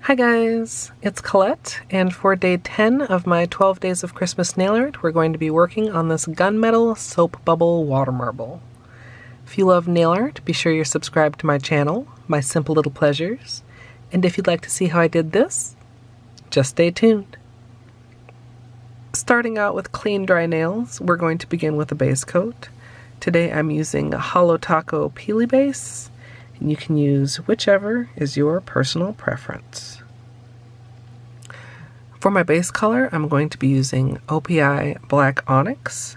Hi guys, it's Colette, and for day 10 of my 12 Days of Christmas nail art, we're going to be working on this Gunmetal Soap Bubble Water Marble. If you love nail art, be sure you're subscribed to my channel, My Simple Little Pleasures, and if you'd like to see how I did this, just stay tuned. Starting out with clean dry nails, we're going to begin with a base coat. Today I'm using a Holo Taco Peely base, and you can use whichever is your personal preference. For my base color, I'm going to be using OPI Black Onyx.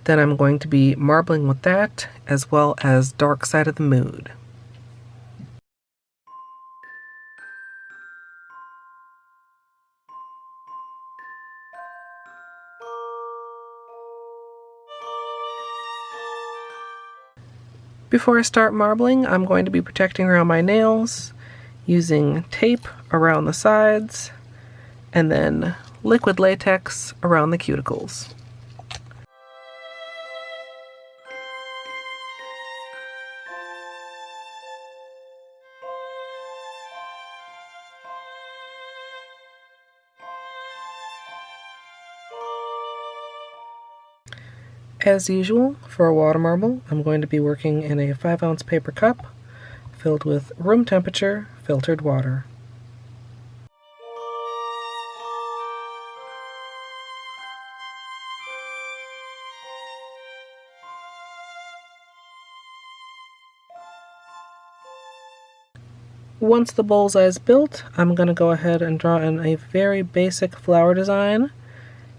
Then I'm going to be marbling with that, as well as Dark Side of the Mood. Before I start marbling, I'm going to be protecting around my nails, using tape around the sides, and then liquid latex around the cuticles. As usual, for a water marble, I'm going to be working in a 5-ounce paper cup filled with room temperature filtered water. Once the bullseye is built, I'm going to go ahead and draw in a very basic flower design.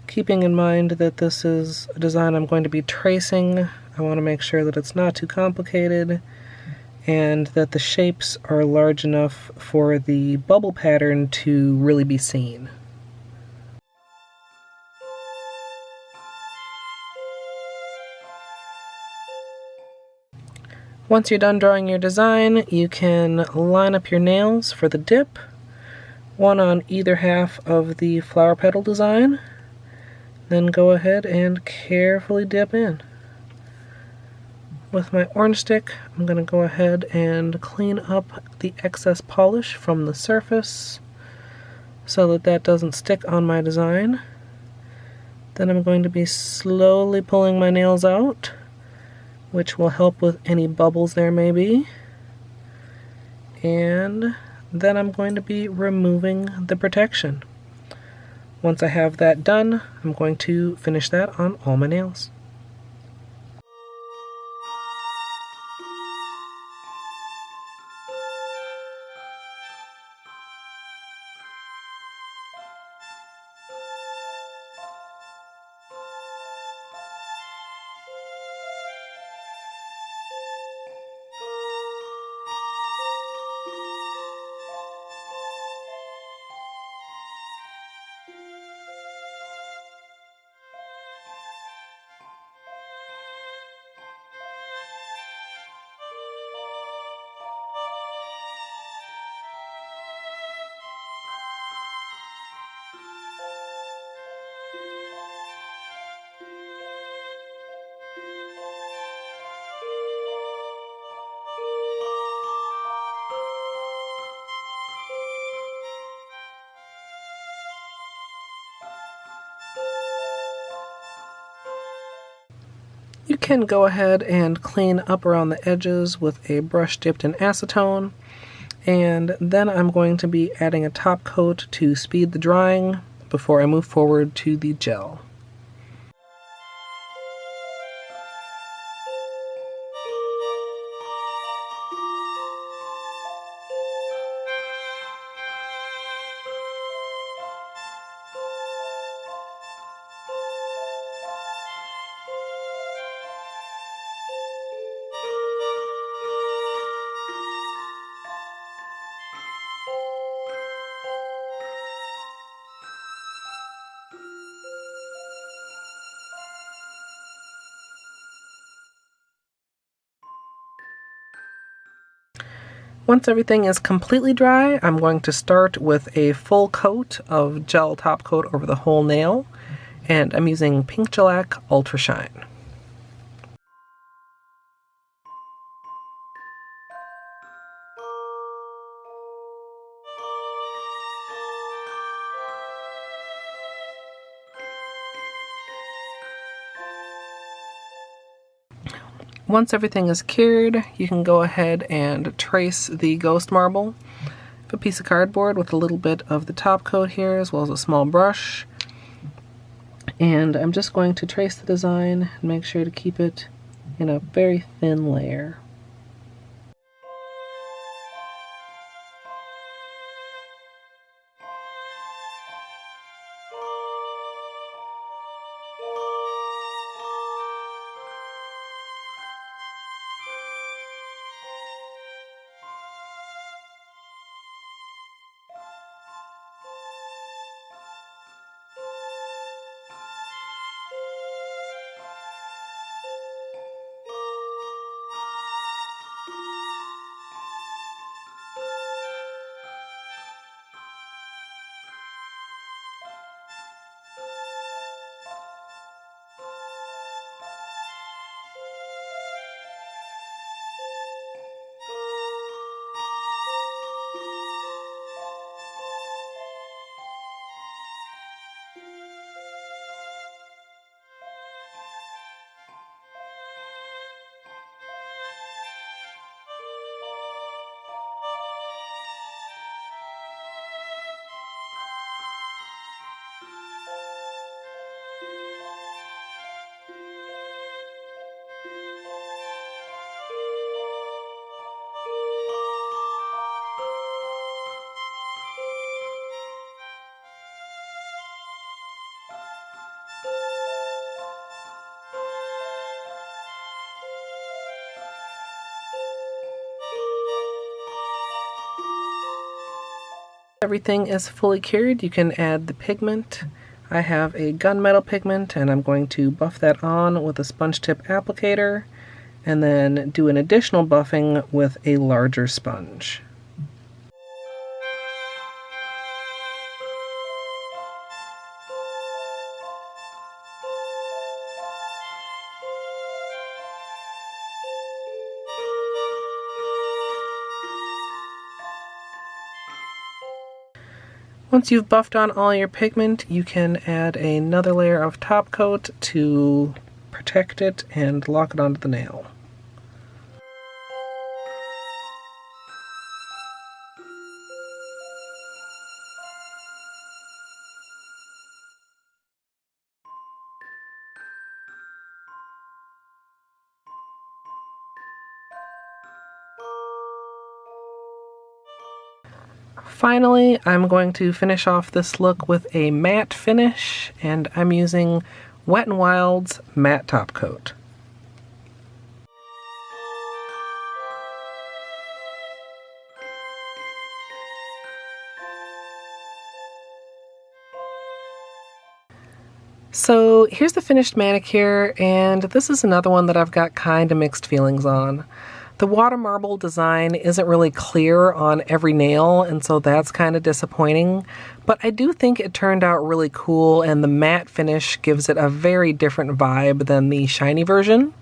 Keeping in mind that this is a design I'm going to be tracing, I want to make sure that it's not too complicated and that the shapes are large enough for the bubble pattern to really be seen. Once you're done drawing your design, you can line up your nails for the dip, one on either half of the flower petal design, then go ahead and carefully dip in. With my orange stick, I'm going to go ahead and clean up the excess polish from the surface so that that doesn't stick on my design. Then I'm going to be slowly pulling my nails out, which will help with any bubbles there may be. And then I'm going to be removing the protection. Once I have that done, I'm going to finish that on all my nails. You can go ahead and clean up around the edges with a brush dipped in acetone, and then I'm going to be adding a top coat to speed the drying before I move forward to the gel. Once everything is completely dry, I'm going to start with a full coat of gel top coat over the whole nail, and I'm using Pink Shellac Ultra Shine. Once everything is cured, you can go ahead and trace the ghost marble. A piece of cardboard with a little bit of the top coat here, as well as a small brush. And I'm just going to trace the design and make sure to keep it in a very thin layer. Everything is fully cured, you can add the pigment. I have a gunmetal pigment and I'm going to buff that on with a sponge tip applicator and then do an additional buffing with a larger sponge. Once you've buffed on all your pigment, you can add another layer of top coat to protect it and lock it onto the nail. Finally, I'm going to finish off this look with a matte finish, and I'm using Wet n Wild's matte top coat. So here's the finished manicure, and this is another one that I've got kind of mixed feelings on. The water marble design isn't really clear on every nail, and so that's kind of disappointing, but I do think it turned out really cool, and the matte finish gives it a very different vibe than the shiny version.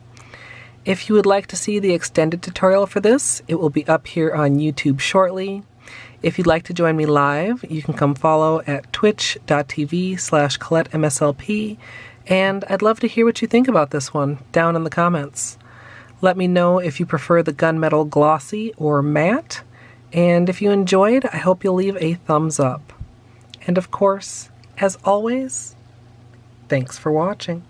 If you would like to see the extended tutorial for this, it will be up here on YouTube shortly. If you'd like to join me live, you can come follow at twitch.tv/ColetteMSLP, and I'd love to hear what you think about this one down in the comments. Let me know if you prefer the Gunmetal Glossy or Matte, and if you enjoyed, I hope you'll leave a thumbs up. And of course, as always, thanks for watching.